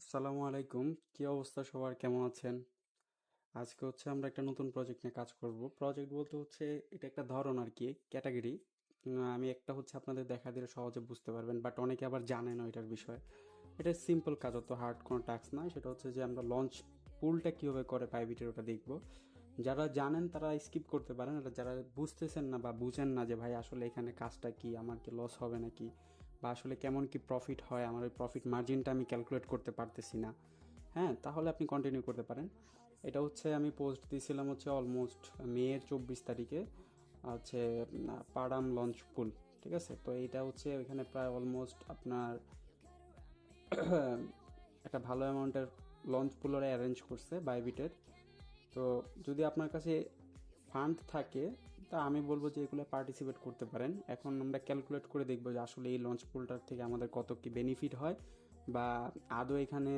আসসালামু আলাইকুম। কি অবস্থা সবার? কেমন আছেন? আজকে হচ্ছে আমরা একটা নতুন প্রজেক্ট নিয়ে কাজ করব। প্রজেক্ট বলতে হচ্ছে এটা একটা ধরন আর কি, ক্যাটাগরি। আমি একটা হচ্ছে আপনাদের দেখা দিলে সহজে বুঝতে পারবেন, বাট অনেকে আবার জানে না এটার বিষয়ে। এটা সিম্পল কাজ, অত হার্ড কোনো টাস্ক নয়। সেটা হচ্ছে যে আমরা লঞ্চ পুলটা কীভাবে করে পাইবিটের ওটা দেখব। যারা জানেন তারা স্কিপ করতে পারেন, আর যারা বুঝতেছেন না বা বুঝেন না যে ভাই আসলে এখানে কাজটা কি, আমার কি লস হবে নাকি, বা আসলে কেমন কি প্রফিট হয়, আমার ওই প্রফিট মার্জিনটা আমি ক্যালকুলেট করতে পারতেছি না, হ্যাঁ, তাহলে আপনি কন্টিনিউ করতে পারেন। এটা হচ্ছে আমি পোস্ট দিয়েছিলাম হচ্ছে অলমোস্ট মেয়ের 24 তারিখে, হচ্ছে পাড়াম লঞ্চ পুল। ঠিক আছে, তো এইটা হচ্ছে ওইখানে প্রায় অলমোস্ট আপনার একটা ভালো অ্যামাউন্টের লঞ্চ পুলরে অ্যারেঞ্জ করছে বাইবিটের। তো যদি আপনার কাছে ফান্ড থাকে তা আমি বলবো যে এগুলো পার্টিসিপেট করতে পারেন। এখন আমরা ক্যালকুলেট করে দেখবো যে আসলে এই লঞ্চ পুলটার থেকে আমাদের কত কি বেনিফিট হয়, বা আদৌ এখানে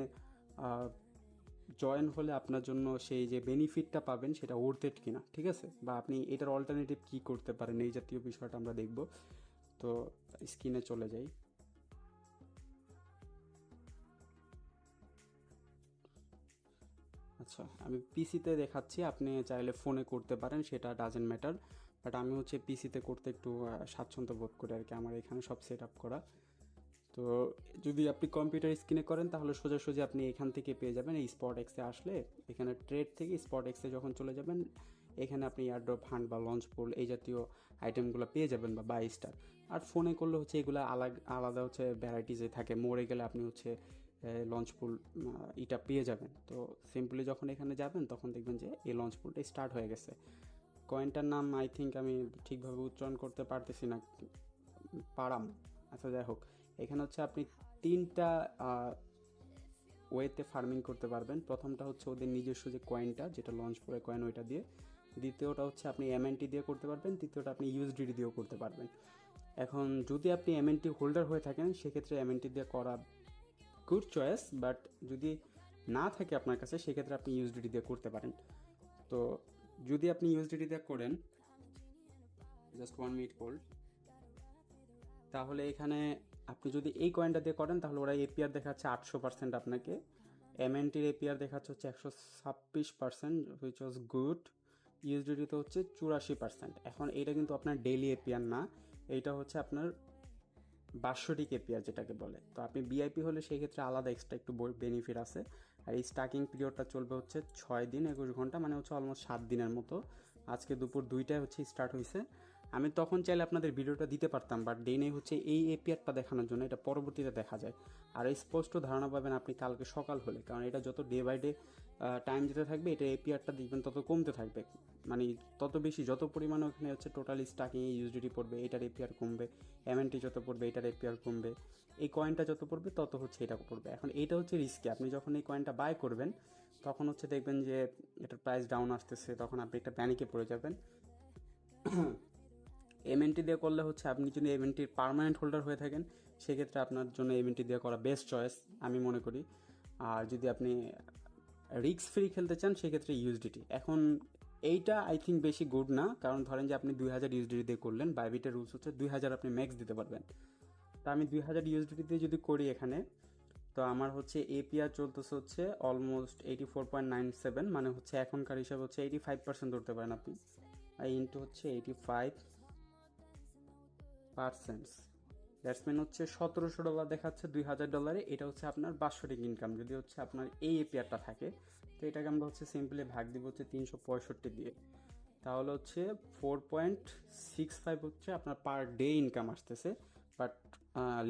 জয়েন হলে আপনার জন্য সেই যে বেনিফিটটা পাবেন সেটা ওর্থ ইট কিনা, ঠিক আছে, বা আপনি এটার অল্টারনেটিভ কী করতে পারেন, এই জাতীয় বিষয়টা আমরা দেখব। তো স্ক্রিনে চলে যাই। আচ্ছা, আমি পিসিতে দেখাচ্ছি, আপনি চাইলে ফোনে করতে পারেন, সেটা ডাজেন্ট ম্যাটার। বাট আমি হচ্ছে পিসিতে করতে একটু স্বাচ্ছন্দ্য বোধ করি আর কি, আমার এখানে সব সেট আপ করা। তো যদি আপনি কম্পিউটার স্ক্রিনে করেন তাহলে সোজাসুজি আপনি এখান থেকে পেয়ে যাবেন। এই স্পট এক্সে আসলে এখানে ট্রেড থেকে স্পট এক্সে যখন চলে যাবেন, এখানে আপনি এয়ারড্রপ ফান্ড বা লঞ্চ পুল এই জাতীয় আইটেমগুলো পেয়ে যাবেন, বা বাই স্টার। আর ফোনে করলে হচ্ছে এগুলো আলাদা আলাদা হচ্ছে ভ্যারাইটিসে থাকে, মোড়ে গেলে আপনি হচ্ছে লঞ্চ পুল এটা পেয়ে যাবেন। তো সিম্পলি যখন এখানে যাবেন তখন দেখবেন যে এই লঞ্চ পুলটা স্টার্ট হয়ে গেছে। কয়েনটার নাম আই থিঙ্ক আমি ঠিকভাবে উচ্চারণ করতে পারতেছি না, পারাম। আচ্ছা, যাই হোক, এখানে হচ্ছে আপনি তিনটা ওয়েতে ফার্মিং করতে পারবেন। প্রথমটা হচ্ছে ওদের নিজস্ব যে কয়েনটা, যেটা লঞ্চ করে কয়েন, ওইটা দিয়ে। দ্বিতীয়টা হচ্ছে আপনি এমএনটি দিয়ে করতে পারবেন। তৃতীয়টা আপনি ইউএসডিটি দিয়েও করতে পারবেন। এখন যদি আপনি এমএনটি হোল্ডার হয়ে থাকেন সেক্ষেত্রে এমএনটি দিয়ে করা গুড চয়েস, বাট যদি না থাকে আপনার কাছে সেক্ষেত্রে আপনি ইউএসডিটি দিয়ে করতে পারেন। তো যদি আপনি ইউএসডিটি দিয়ে করেন, জাস্ট 1 মিনিট হোল্ড, তাহলে এখানে আপনি যদি এই কয়েনটা দিয়ে করেন তাহলে ওরা এপিআর দেখাচ্ছে 800% আপনাকে। এমএনটির এপিআর দেখাচ্ছে হচ্ছে 126%, হুইচ ওয়াজ গুড। ইউএসডিটিতে হচ্ছে 84%। এখন এটা কিন্তু আপনার ডেইলি এপিআর না, এইটা হচ্ছে আপনার বাৎসরিক এপিআর যেটাকে বলে। তো আপনি বিআইপি হলে সেই ক্ষেত্রে আলাদা এক্সট্রা একটু বেনিফিট আছে। আর এই স্টার্টিং পিরিয়ডটা চলবে হচ্ছে 6 দিন 21 ঘন্টা, মানে হচ্ছে অলমোস্ট 7 দিনের মতো। আজকে দুপুর 2টায় হচ্ছে স্টার্ট হয়েছে। আমি তখন চাইলে আপনাদের ভিডিওটা দিতে পারতাম, বাট দিনে হচ্ছে এই এপিআরটা দেখানোর জন্য, এটা পরবর্তীতে দেখা যায়। আর এই স্পষ্ট ধারণা পাবেন আপনি কালকে সকাল হলে, কারণ এটা যত ডে বাই ডে টাইম যেতে থাকবে এটা এপিআরটা দেখবেন তত কমতে থাকবে। মানে তত বেশি, যত পরিমাণে ওখানে হচ্ছে টোটালি স্টাকিং ইউএসডিটি পড়বে এটার এপিআর কমবে, এমএনটি যত পড়বে এটার এপিআর কমবে, এই কয়েনটা যত পড়বে তত হচ্ছে এটা পড়বে। এখন এটা হচ্ছে রিস্কি। আপনি যখন এই কয়েনটা বাই করবেন তখন হচ্ছে দেখবেন যে এটার প্রাইস ডাউন আসতেছে, তখন আপনি একটা প্যানিকে পড়ে যাবেন। এমএনটি দিয়ে করলে হচ্ছে আপনি যদি এমএনটির পার্মানেন্ট হোল্ডার হয়ে থাকেন সেক্ষেত্রে আপনার জন্য এমএনটি দিয়ে করা বেস্ট চয়েস আমি মনে করি। আর যদি আপনি রিস্ক ফ্রি খেলতে চান সেক্ষেত্রে ইউএসডিটি। এখন এইটা আই থিঙ্ক বেশি গুড না, কারণ ধরেন যে আপনি 2000 ইউএসডিটি দিয়ে করলেন, বাইবিটের রুলস হচ্ছে 2000 আপনি ম্যাক্স দিতে পারবেন। তা আমি 2000 ইউএসডিটি দিয়ে যদি করি এখানে, তো আমার হচ্ছে এপিআর চলতেছে হচ্ছে অলমোস্ট 84.97, মানে হচ্ছে এখনকার হিসাবে হচ্ছে 85% ধরতে পারেন আপনি। আর ইন্টু হচ্ছে 85%, দ্যাটস মিন হচ্ছে $1700 দেখাচ্ছে 2000 ডলারে। এটা হচ্ছে আপনার বাৎসরিক ইনকাম যদি হচ্ছে আপনার এই এপিআরটা থাকে। তো এটাকে আমরা হচ্ছে সিম্পলি ভাগ দিব হচ্ছে 365 দিয়ে, তাহলে হচ্ছে 4.65 হচ্ছে আপনার পার ডে ইনকাম আসতেছে। বাট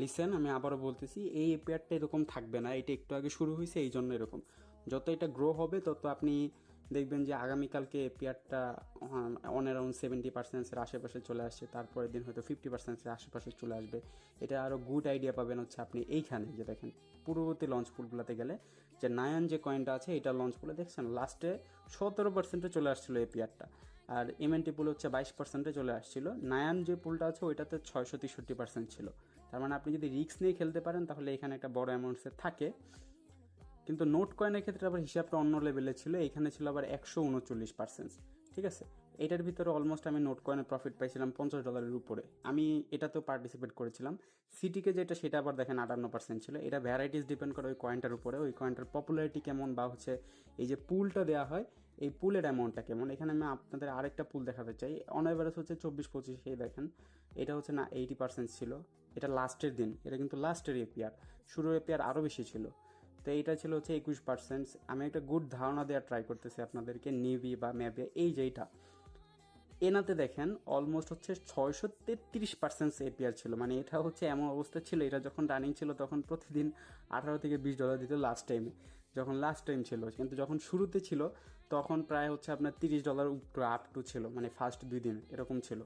লিসেন, আমি আবারও বলতেছি এই এপিআরটা এরকম থাকবে না, এটা একটু আগে শুরু হয়েছে এই জন্য এরকম। যত এটা গ্রো হবে তত আপনি দেখবেন যে আগামীকালকে এপিআরটা অন অ্যারাউন্ড 70%-এর আশেপাশে চলে আসছে, তারপরের দিন হয়তো 50%-এর আশেপাশে চলে আসবে। এটা আরও গুড আইডিয়া পাবেন হচ্ছে আপনি এইখানে যে দেখেন পূর্ববর্তী লঞ্চ পুলগুলোতে গেলে, যে নায়ান যে কয়েনটা আছে এটা লঞ্চ পুলে দেখছেন লাস্টে 17%-এ চলে আসছিলো এপিআরটা, আর এমএনটি পুল হচ্ছে 22%-এ চলে আসছিল। নায়ান যে পুলটা আছে ওইটাতে 663% ছিল। তার মানে আপনি যদি রিস্ক নিয়ে খেলতে পারেন তাহলে এখানে একটা বড় অ্যামাউন্টসের থাকে। কিন্তু নোট কয়েনের ক্ষেত্রে আবার হিসাবটা অন্য লেভেলে ছিল, এখানে ছিল আবার 139%। ঠিক আছে, এটার ভিতরে অলমোস্ট আমি নোট কয়েনের প্রফিট পাইছিলাম $50 উপরে। আমি এটাতেও পার্টিসিপেট করেছিলাম। সিটিকে যেটা সেটা আবার দেখেন 58% ছিল। এটা ভ্যারাইটিস ডিপেন্ড করে ওই কয়েনটার উপরে, ওই কয়েনটার পপুলারিটি কেমন বা হচ্ছে এই যে পুলটা দেওয়া হয় এই পুলের অ্যামাউন্টটা কেমন। এখানে আমি আপনাদের আরেকটা পুল দেখাতে চাই। অন এভারেজ হচ্ছে 24-25, এই দেখেন এটা হচ্ছে না 80% ছিল। এটা লাস্টের দিন, এটা কিন্তু লাস্টের এপিআর, শুরুর এপিআর আরও বেশি ছিল। তো এইটা ছিল হচ্ছে 21%। আমি একটা গুড ধারণা দেওয়ার ট্রাই করতেছি আপনাদেরকে, নেভি বা ম্যাভে এই যে এইটা এনাতে দেখেন অলমোস্ট হচ্ছে 633% এপিআর ছিল। মানে এটা হচ্ছে এমন অবস্থা ছিল, এটা যখন রানিং ছিল তখন প্রতিদিন $18 থেকে $20 দিত লাস্ট টাইমে, যখন লাস্ট টাইম ছিল। কিন্তু যখন শুরুতে ছিল তখন প্রায় হচ্ছে আপনার $30 আপ টু ছিল, মানে ফার্স্ট 2 দিন এরকম ছিল।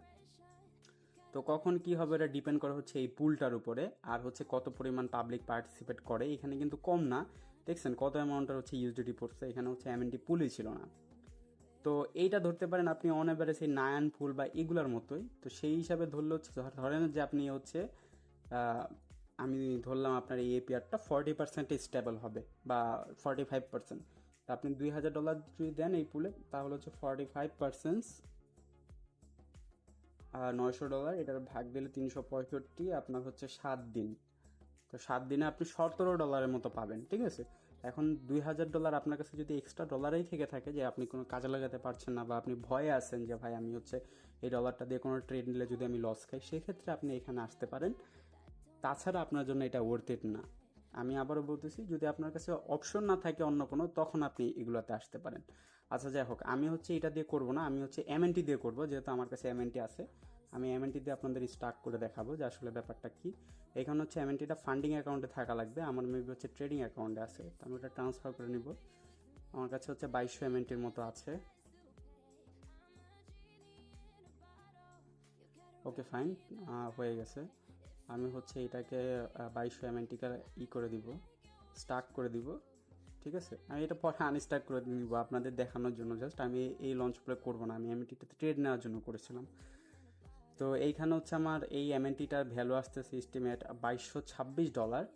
তো কখন কি হবে এটা ডিপেন্ড করে হচ্ছে এই পুলটার উপরে, আর হচ্ছে কত পরিমাণ পাবলিক পার্টিসিপেট করে। এখানে কিন্তু কম না, দেখছেন কত অ্যামাউন্টের হচ্ছে ইউএসডিটি পড়ছে, এখানে হচ্ছে এমএনটি পুলই ছিল না। তো এইটা ধরতে পারেন আপনি অন এভারেজ সেই নায়ান ফুল বা এগুলার মতোই। তো সেই হিসাবে ধরলে হচ্ছে ধরেন যে আপনি হচ্ছে আমি ধরলাম আপনার এই এপিআরটা 40% স্টেবল হবে বা 45%। তো আপনি $2000 যদি দেন এই পুলে তাহলে হচ্ছে 45%, আর $900 এটার ভাগ দিলে 365, আপনার হচ্ছে 7 দিন। তো 7 দিনে আপনি $17 মতো পাবেন, ঠিক আছে। এখন $2000 আপনার কাছে যদি এক্সট্রা ডলারেই থেকে থাকে যে আপনি কোনো কাজে লাগাতে পারছেন না বা আপনি ভয়ে আছেন যে ভাই আমি হচ্ছে এই ডলারটা দিয়ে কোনো ট্রেড নিলে যদি আমি লস খাই, সেক্ষেত্রে আপনি এখানে আসতে পারেন। তাছাড়া আপনার জন্য এটা ওয়ার্থ ইট না। আমি আবারও বলতেছি, যদি আপনার কাছে অপশন না থাকে অন্য কোনো, তখন আপনি এগুলোতে আসতে পারেন। আচ্ছা যাই হোক, আমি হচ্ছে এটা দিয়ে করব না, আমি হচ্ছে এমএনটি দিয়ে করব, যেহেতু আমার কাছে এমএনটি আছে। আমি এমএনটি দিয়ে আপনাদের স্টার্ট করে দেখাবো যে আসলে ব্যাপারটা কি। এখানে হচ্ছে এমএনটিটা ফান্ডিং অ্যাকাউন্টে থাকা লাগবে, আমার মেবি হচ্ছে ট্রেডিং অ্যাকাউন্টে আছে। তো আমি ওটা ট্রান্সফার করে নিব। আমার কাছে হচ্ছে 2200 এমএনটির মতো আছে। ওকে ফাইন, হয়ে গেছে। আমি হচ্ছে এটাকে 2200 এমএনটিকে করে দিব, স্টার্ট করে দিব, ঠিক আছে। আমি এটা পরে আনস্টার্ট করে নিব আপনাদের দেখানোর জন্য, জাস্ট আমি এই লঞ্চ প্লে করবো না, আমি এমএনটিটাতে ট্রেড নেওয়ার জন্য করেছিলাম। তো এইখানে হচ্ছে আমার এই এমএনটিটার ভ্যালু আসতেছে এস্টিমেট $2226।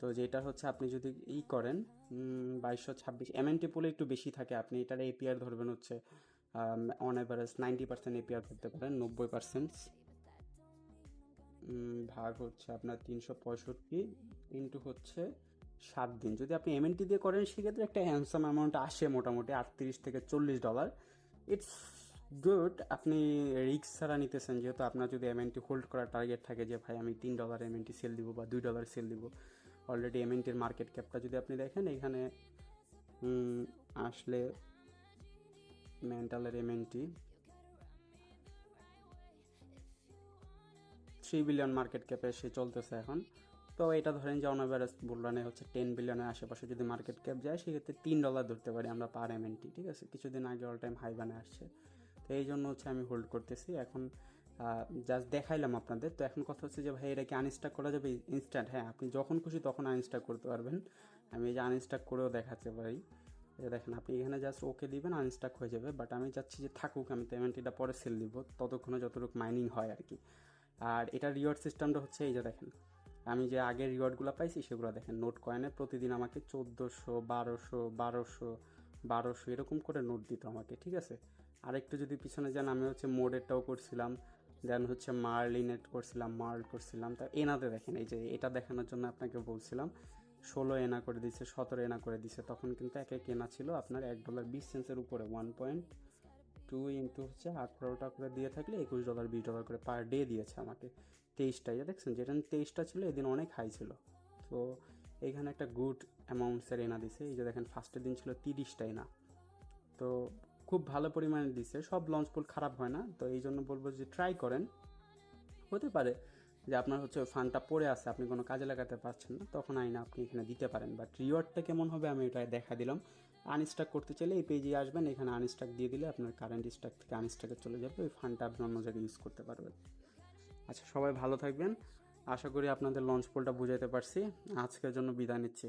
তো যেটা হচ্ছে আপনি যদি করেন 2226 এমএনটি পুলে একটু বেশি থাকে, আপনি এটার এপিআর ধরবেন হচ্ছে অন অ্যাভারেজ 90% এপিআর ধরতে পারেন। 90% ভাগ হচ্ছে আপনার 365 ইন্টু হচ্ছে 7 দিন। যদি আপনি এমএনটি দিয়ে করেন সেক্ষেত্রে একটা হ্যান্ডসাম অ্যামাউন্ট আসে, মোটামুটি $38 থেকে $40। It's good. আপনি রিস্ক ছাড়া নিতেছেন, যেহেতু আপনার যদি এমএনটি হোল্ড করার টার্গেট থাকে যে ভাই আমি $3 এমএনটি সেল দিব বা $2 সেল দিব। অলরেডি এমএনটির মার্কেট ক্যাপটা যদি আপনি দেখেন এখানে আসলে মেন্টালের এমএনটি 3 বিলিয়ন মার্কেট ক্যাপে সে চলতেছে এখন। তো এটা ধরেন যে অন অ্যাভারেজ বুলরানে হচ্ছে 10 বিলিয়নের আশেপাশে যদি মার্কেট ক্যাপ যায়, সেক্ষেত্রে $3 ধরতে পারি আমরা পার এমএনটি, ঠিক আছে। কিছুদিন আগে অল টাইম হাই বানে আসছে, তো এই জন্য হচ্ছে আমি হোল্ড করতেছি। এখন জাস্ট দেখাইলাম আপনাদের। তো এখন কথা হচ্ছে যে ভাই এটা কি আনস্টক করা যাবে ইনস্ট্যান্ট? হ্যাঁ, আপনি যখন খুশি তখন আনস্টক করতে পারবেন। আমি এই যে আনস্টক করেও দেখাতে পারি। এই দেখেন আপনি এখানে জাস্ট ওকে দিবেন, আনস্টক হয়ে যাবে। বাট আমি চাচ্ছি যে থাকুক, আমি তো এমএনটিটা পরে সেল দিব ততক্ষণে যতটুকু মাইনিং হয় আর কি। আর এটা রিওয়ার্ড সিস্টেমটা হচ্ছে এই যে দেখেন, আমি যে আগের রিওয়ার্ডগুলো পাইছি সেগুলো দেখেন। নোট কয়েনে প্রতিদিন আমাকে 1400, 1200, 1200, 1200 এরকম করে নোট দিত আমাকে, ঠিক আছে। আরেকটু যদি পিছনে যান, আমি হচ্ছে মোডেরটাও করছিলাম, দেন হচ্ছে মার্লিনেট করছিলাম, মার্ল করছিলাম। তা এনাতে দেখেন, এই যে এটা দেখানোর জন্য আপনাকে বলছিলাম 16 এনা করে দিছে, 17 এনা করে দিছে। তখন কিন্তু এক এক এনা ছিল আপনার $1.20 উপরে। 1.2 ইন্টু হচ্ছে 18টা করে দিয়ে থাকলে $21, $20 করে পার ডে দিয়েছে আমাকে। 23টা, দেখছেন যেটা 23টা ছিল এদিন অনেক হাই ছিল। তো এইখানে একটা গুড অ্যামাউন্টসের এনা দিছে। এই যে দেখেন ফার্স্টের দিন ছিল 30টা এনা। তো খুব ভালো পরিমাণে দিছে। সব লঞ্চ পুল খারাপ হয় না, তো এই জন্য বলবো যে ট্রাই করেন। হতে পারে যে আপনার হচ্ছে ফান্ডটা পড়ে আছে, আপনি কোনো কাজে লাগাতে পারছেন না, তখন আইনা আপনি এখানে দিতে পারেন। বাট রিওয়ার্ডটা কেমন হবে আমি এটা দেখা দিলাম। আনস্টক করতে চাইলে এই পেজে আসবেন, এখানে আনস্টক দিয়ে দিলে আপনার কারেন্ট স্টক থেকে আনস্টকে চলে যাবে, ওই ফান্ডটা আপনি অন্য জায়গায় ইউজ করতে পারবেন। আচ্ছা, সবাই ভালো থাকবেন। আশা করি আপনাদের লঞ্চ পুলটা বুঝাইতে পারছি। আজকের জন্য বিদায় নিচ্ছি।